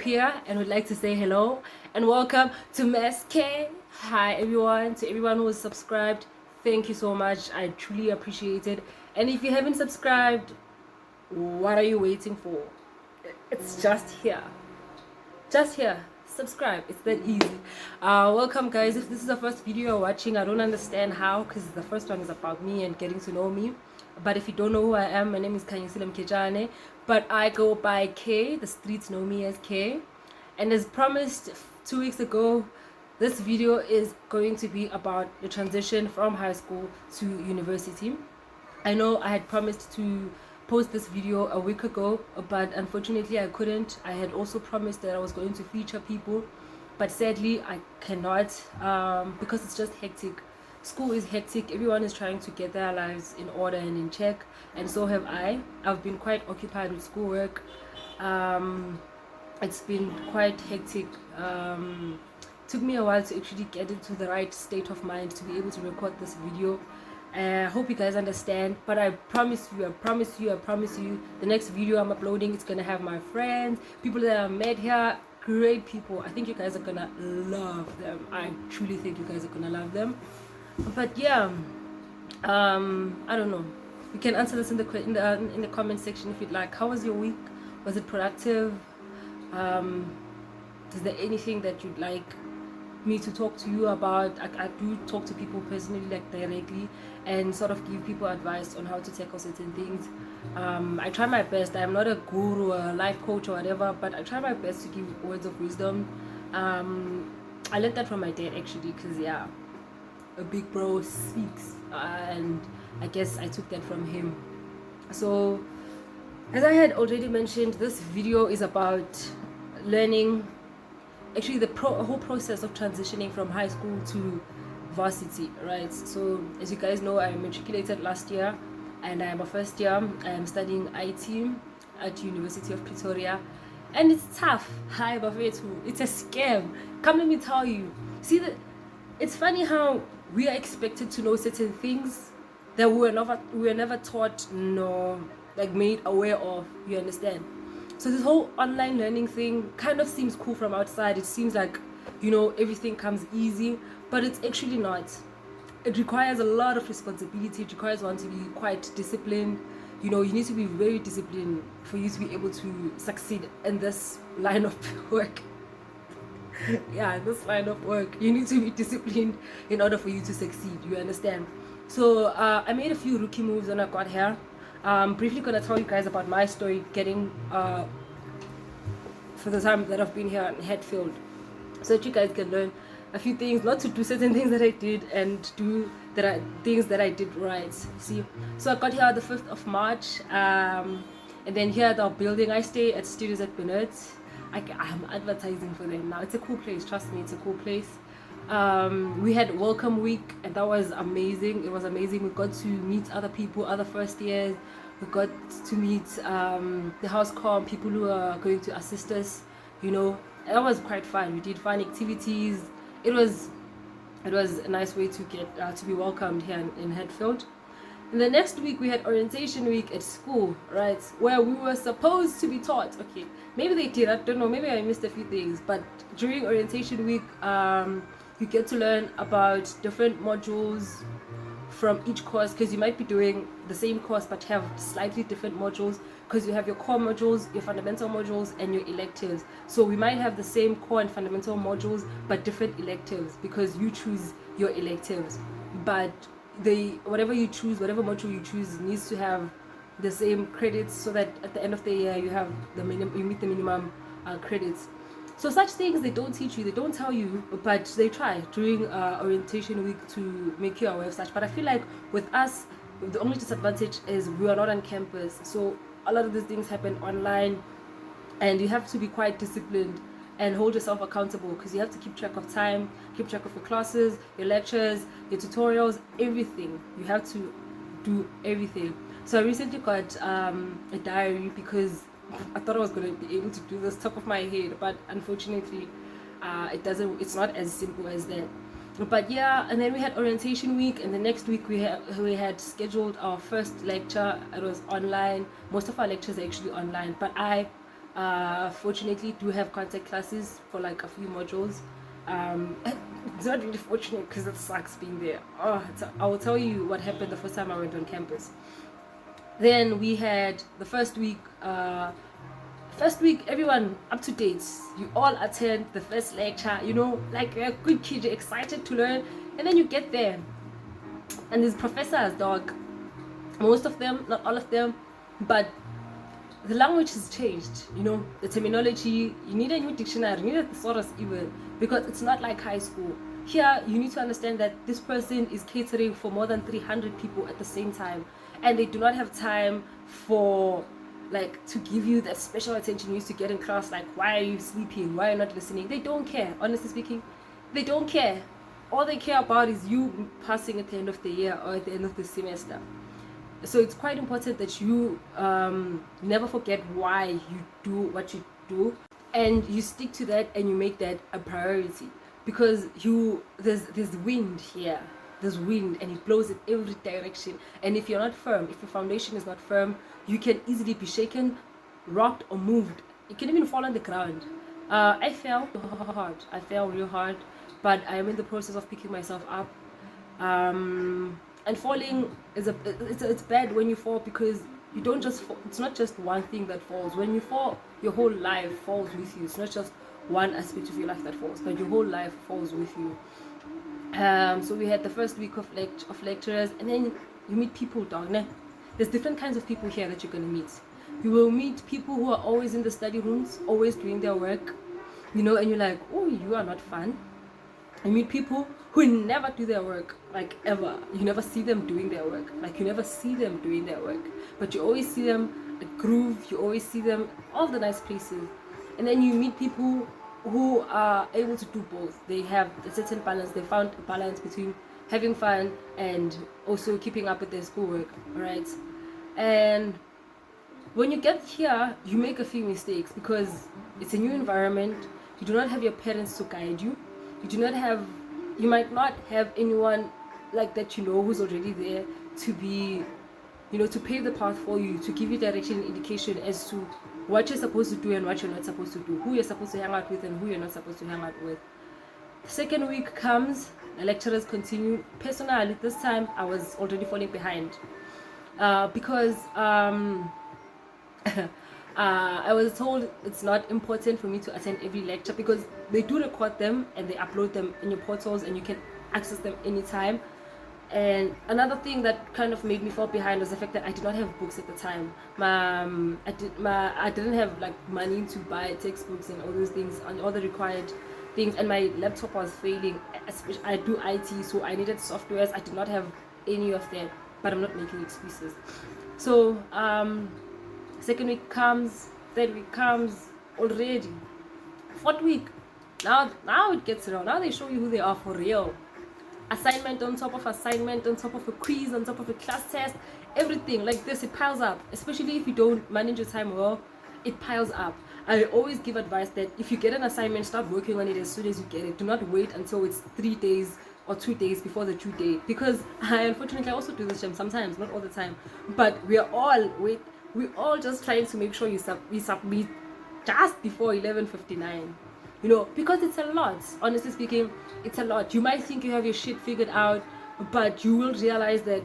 here and would like to say hello and welcome to Mass K. Hi everyone, to everyone who is subscribed, thank you so much. I truly appreciate it. And if you haven't subscribed, what are you waiting for? It's just here. Just here. Subscribe. It's that easy. Welcome guys. If this is the first video you're watching, I don't understand how, because the first one is about me and getting to know me. But if you don't know who I am, my name is Kanyisile Mkejane, but I go by K. The streets know me as K. And as promised 2 weeks ago, this video is going to be about the transition from high school to university. I know I had promised to post this video a week ago, but unfortunately I couldn't. I had also promised that I was going to feature people, but sadly I cannot, because it's just hectic. School is hectic. Everyone is trying to get their lives in order and in check, and so have I. I've been quite occupied with schoolwork. It's been quite hectic. Took me a while to actually get into the right state of mind to be able to record this video. I hope you guys understand, but I promise you, the next video I'm uploading, it's gonna have my friends, people that I met here, great people. I think you guys are gonna love them. I truly think you guys are gonna love them. But yeah, I don't know. You can answer this in the comment section if you'd like. How was your week? Was it productive? Is there anything that you'd like me to talk to you about? I do talk to people personally, like directly, and sort of give people advice on how to tackle certain things. I try my best. I'm not a guru or a life coach or whatever, but I try my best to give words of wisdom. I learned that from my dad actually, because yeah, a big bro speaks, and I guess I took that from him. So as I had already mentioned, this video is about learning, actually the whole process of transitioning from high school to varsity, right? So as you guys know, I matriculated last year and I am a first year. I am studying IT at University of Pretoria, and it's tough. Hi Bafetu, it's a scam. Come, let me tell you. See, it's funny how we are expected to know certain things that we were never taught, no, like made aware of, you understand? So this whole online learning thing kind of seems cool from outside. It seems like, you know, everything comes easy, but it's actually not. It requires a lot of responsibility. It requires one to be quite disciplined. You know, you need to be very disciplined for you to be able to succeed in this line of work. Yeah, this line of work, you need to be disciplined in order for you to succeed, you understand? So I made a few rookie moves when I got here. Briefly gonna tell you guys about my story getting for the time that I've been here in Hatfield, so that you guys can learn a few things, not to do certain things that I did and do things that I did right. See, so I got here the 5th of March, and then here at our building, I stay at Studios at Bernard's. I'm advertising for them now. It's a cool place, trust me, it's a cool place. We had welcome week and that was amazing. It was amazing. We got to meet other people, other first years. We got to meet the house comp, people who are going to assist us, you know. That was quite fun. We did fun activities. It was a nice way to get to be welcomed here in Hatfield. And the next week we had orientation week at school, right, where we were supposed to be taught, okay, maybe they did, I don't know, maybe I missed a few things, but during orientation week you get to learn about different modules from each course, because you might be doing the same course but have slightly different modules, because you have your core modules, your fundamental modules, and your electives. So we might have the same core and fundamental modules but different electives, because you choose your electives. But whatever you choose, whatever module you choose, needs to have the same credits, so that at the end of the year you have you meet the minimum credits. So such things they don't teach you, they don't tell you, but they try during orientation week to make you aware of such. But I feel like with us, the only disadvantage is we are not on campus, so a lot of these things happen online, and you have to be quite disciplined and hold yourself accountable, because you have to keep track of time, keep track of your classes, your lectures, your tutorials, everything. You have to do everything. So I recently got a diary, because I thought I was going to be able to do this top of my head, but unfortunately it's not as simple as that. But yeah, and then we had orientation week, and the next week we had scheduled our first lecture. It was online. Most of our lectures are actually online, but I Fortunately, do have contact classes for like a few modules. It's not really fortunate because it sucks being there. I will tell you what happened the first time I went on campus. Then we had the first week. Everyone up to date. You all attend the first lecture. You know, like you're a good kid, you're excited to learn, and then you get there, and these professors, dog. Most of them, not all of them, but the language has changed. You know, the terminology. You need a new dictionary. You need a thesaurus even, because it's not like high school. Here, you need to understand that this person is catering for more than 300 people at the same time, and they do not have time for like to give you that special attention you used to get in class. Like, why are you sleeping? Why are you not listening? They don't care. Honestly speaking, they don't care. All they care about is you passing at the end of the year or at the end of the semester. So it's quite important that you never forget why you do what you do, and you stick to that, and you make that a priority, because there's wind here. There's wind, and it blows in every direction, and if you're not firm, if your foundation is not firm, you can easily be shaken, rocked, or moved. You can even fall on the ground. I fell real hard, but I am in the process of picking myself up. And falling it's bad when you fall, because you don't just fall. It's not just one thing that falls. When you fall, your whole life falls with you. It's not just one aspect of your life that falls, but your whole life falls with you. So we had the first week of lecturers, and then you meet people down there. There's different kinds of people here that you're gonna meet. You will meet people who are always in the study rooms, always doing their work, you know, and you're like, oh, you are not fun. You meet people who never do their work, like ever. You never see them doing their work. Like, you never see them doing their work, but you always see them at Groove. You always see them all the nice places. And then you meet people who are able to do both. They have a certain balance. They found a balance between having fun and also keeping up with their schoolwork, right? And when you get here, you make a few mistakes because it's a new environment. You do not have your parents to guide you. You might not have anyone like that, you know, who's already there to be, you know, to pave the path for you, to give you direction and indication as to what you're supposed to do and what you're not supposed to do, who you're supposed to hang out with and who you're not supposed to hang out with. The second week comes, the lecturers continue. Personally, this time I was already falling behind because I was told it's not important for me to attend every lecture, because they do record them and they upload them in your portals and you can access them anytime. And another thing that kind of made me fall behind was the fact that I did not have books at the time. I didn't have like money to buy textbooks and all those things and all the required things, and my laptop was failing. I do IT, so I needed softwares. I did not have any of that, but I'm not making excuses. So second week comes, third week comes already. Fourth week, now it gets around. Now they show you who they are for real. Assignment on top of assignment, on top of a quiz, on top of a class test, everything like this. It piles up, especially if you don't manage your time well. It piles up. I always give advice that if you get an assignment, start working on it as soon as you get it. Do not wait until it's 3 days or 2 days before the due date, because unfortunately I also do this sometimes, not all the time, but we're all just trying to make sure we submit just before 11:59. You know, because it's a lot. Honestly speaking, it's a lot. You might think you have your shit figured out, but you will realize that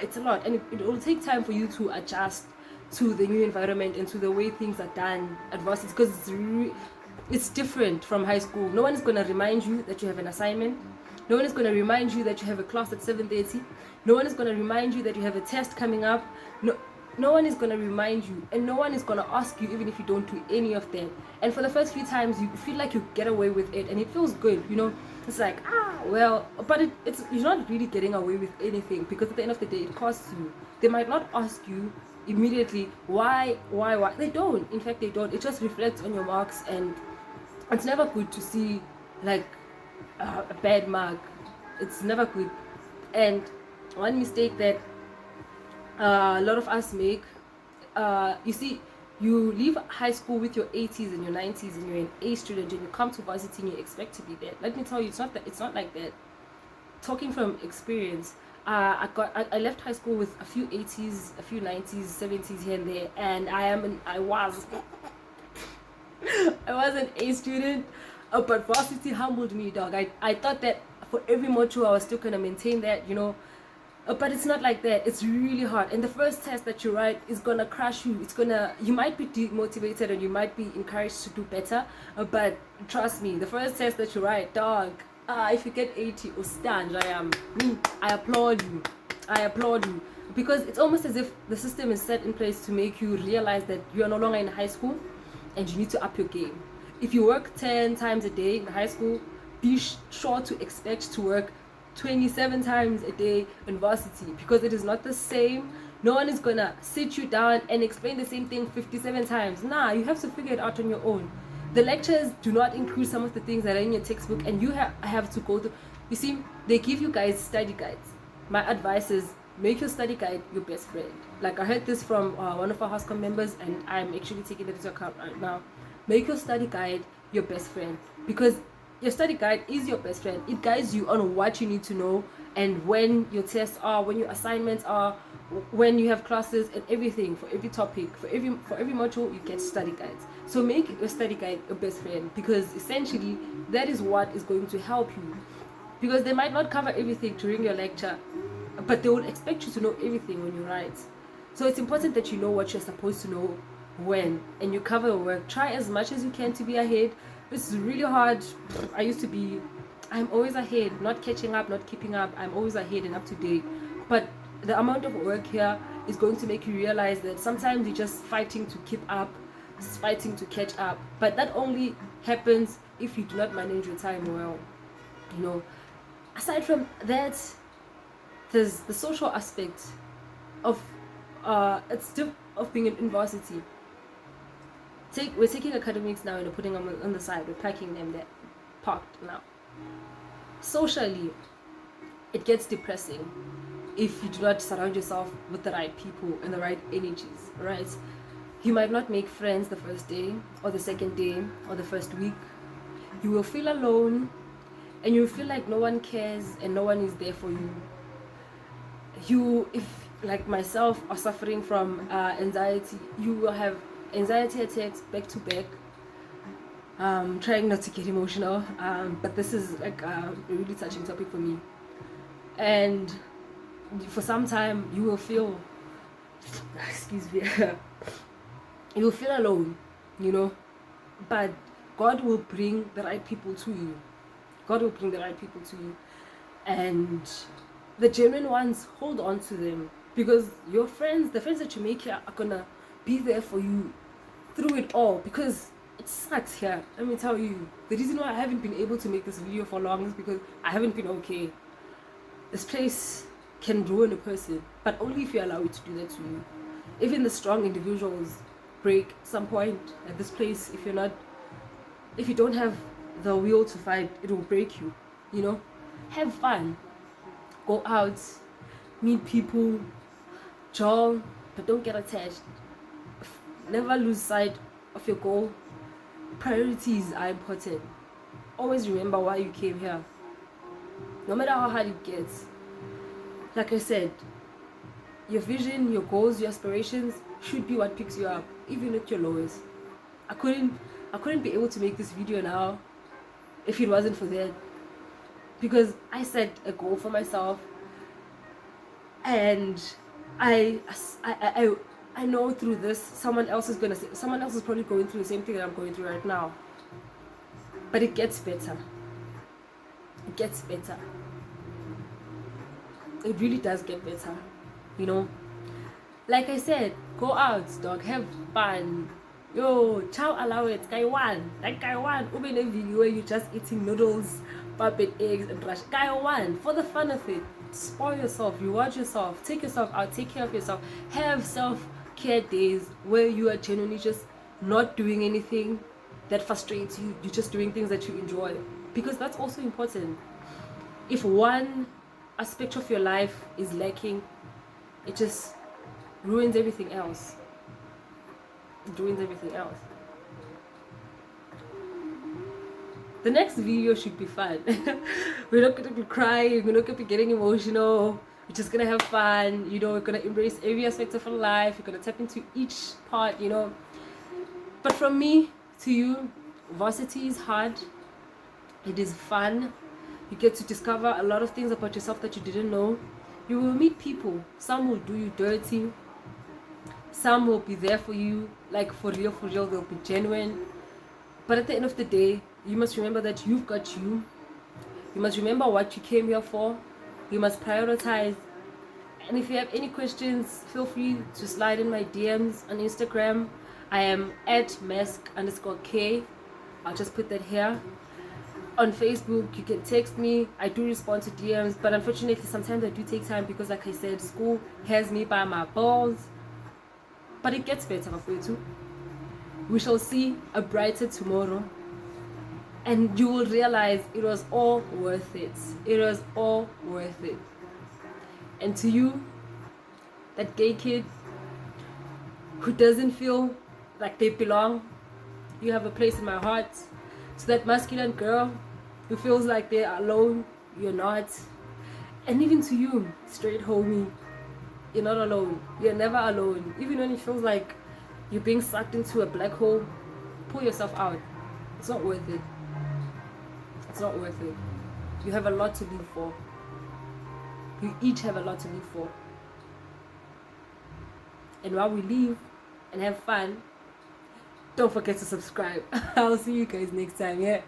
it's a lot, and it will take time for you to adjust to the new environment and to the way things are done at varsity, because it's different from high school. No one is going to remind you that you have an assignment. No one is going to remind you that you have a class at 7:30. No one is going to remind you that you have a test coming up. No one is going to remind you, and no one is going to ask you even if you don't do any of them. And for the first few times, you feel like you get away with it, and it feels good, you know. It's like, but you're not really getting away with anything, because at the end of the day, it costs you. They might not ask you immediately why. They don't. In fact, they don't. It just reflects on your marks, and it's never good to see like a bad mark. It's never good. And one mistake that a lot of us make, you see, you leave high school with your 80s and your 90s and you're an A student, and you come to varsity and you expect to be there. Let me tell you, it's not like that. Talking from experience, I left high school with a few 80s, a few 90s, 70s here and there, and I was I was an A student, but varsity humbled me, dog. I thought that for every module I was still gonna maintain that, you know. But it's not like that. It's really hard, and the first test that you write is gonna crush you. You might be demotivated and you might be encouraged to do better, but trust me, the first test that you write, dog, if you get 80 or stand, I applaud you. I applaud you, because it's almost as if the system is set in place to make you realize that you are no longer in high school and you need to up your game. If you work 10 times a day in high school, be sure to expect to work 27 times a day in varsity, because it is not the same. No one is gonna sit you down and explain the same thing 57 times. Nah, you have to figure it out on your own. The lectures do not include some of the things that are in your textbook, and you have to go through. You see, they give you guys study guides. My advice is make your study guide your best friend. Like I heard this from one of our Housecom members, and I'm actually taking it into account right now. Make your study guide your best friend, because your study guide is your best friend. It guides you on what you need to know, and when your tests are, when your assignments are, when you have classes, and everything. For every topic, for every module, you get study guides. So make your study guide your best friend, because essentially that is what is going to help you. Because they might not cover everything during your lecture, but they will expect you to know everything when you write. So it's important that you know what you're supposed to know when, and you cover your work. Try as much as you can to be ahead. This is really hard. I'm always ahead, not catching up, not keeping up. I'm always ahead and up to date. But the amount of work here is going to make you realize that sometimes you're just fighting to keep up, fighting to catch up. But that only happens if you do not manage your time well. You know, aside from that, there's the social aspect of of being in varsity. We're taking academics now and we're putting them on the side. We're packing them there, parked now. Socially, it gets depressing if you do not surround yourself with the right people and the right energies, right? You might not make friends the first day or the second day or the first week. You will feel alone, and you will feel like no one cares and no one is there for you. If like myself are suffering from anxiety, you will have anxiety attacks back to back. Trying not to get emotional, but this is like a really touching topic for me. And for some time you will feel excuse me you will feel alone, you know, but God will bring the right people to you. God will bring the right people to you, and the genuine ones, hold on to them, because your friends, the friends that you make here, are gonna be there for you through it all. Because it sucks here, let me tell you. The reason why I haven't been able to make this video for long is because I haven't been okay. This place can ruin a person, but only if you allow it to do that to you. Even the strong individuals break some point at this place. If you don't have the will to fight, it will break you, you know. Have fun, go out, meet people, jog, but don't get attached. Never lose sight of your goal. Priorities are important. Always remember why you came here, no matter how hard it gets. Like I said, your vision, your goals, your aspirations should be what picks you up, even at your lowest. I couldn't be able to make this video now if it wasn't for that, because I set a goal for myself, and I know through this someone else is probably going through the same thing that I'm going through right now. But it gets better. It gets better. It really does get better, you know. Like I said, go out, dog, have fun. Yo, chow allowance, guy one. Like guy one, open a video where you're just eating noodles, puppet eggs, and rush. Guy one, for the fun of it. Spoil yourself, reward yourself, take yourself out, take care of yourself. Have self-care days where you are genuinely just not doing anything that frustrates you. You're just doing things that you enjoy, because that's also important. If one aspect of your life is lacking, it just ruins everything else. It ruins everything else. The next video should be fun. We're not going to be crying, we're not going to be getting emotional. We're just going to have fun, you know. We're going to embrace every aspect of our life. We're going to tap into each part, you know. But from me, To you, varsity is hard. It is fun. You get to discover a lot of things about yourself that you didn't know. You will meet people. Some will do you dirty. Some will be there for you, like for real, they'll be genuine. But at the end of the day, you must remember that you've got you. You must remember what you came here for. You must prioritize. And if you have any questions, feel free to slide in my DMs on Instagram. I am at mask_k. I'll just put that here. On Facebook, you can text me. I do respond to DMs, but unfortunately, sometimes I do take time because, like I said, school has me by my balls. But it gets better for you too. We shall see a brighter tomorrow. And you will realize it was all worth it. It was all worth it. And to you, that gay kid who doesn't feel like they belong, you have a place in my heart. To that masculine girl who feels like they're alone, you're not. And even to you, straight homie, you're not alone. You're never alone. Even when it feels like you're being sucked into a black hole, pull yourself out. It's not worth it. It's not worth it. You have a lot to live for. You each have a lot to live for. And while we leave and have fun, don't forget to subscribe. I'll see you guys next time, yeah?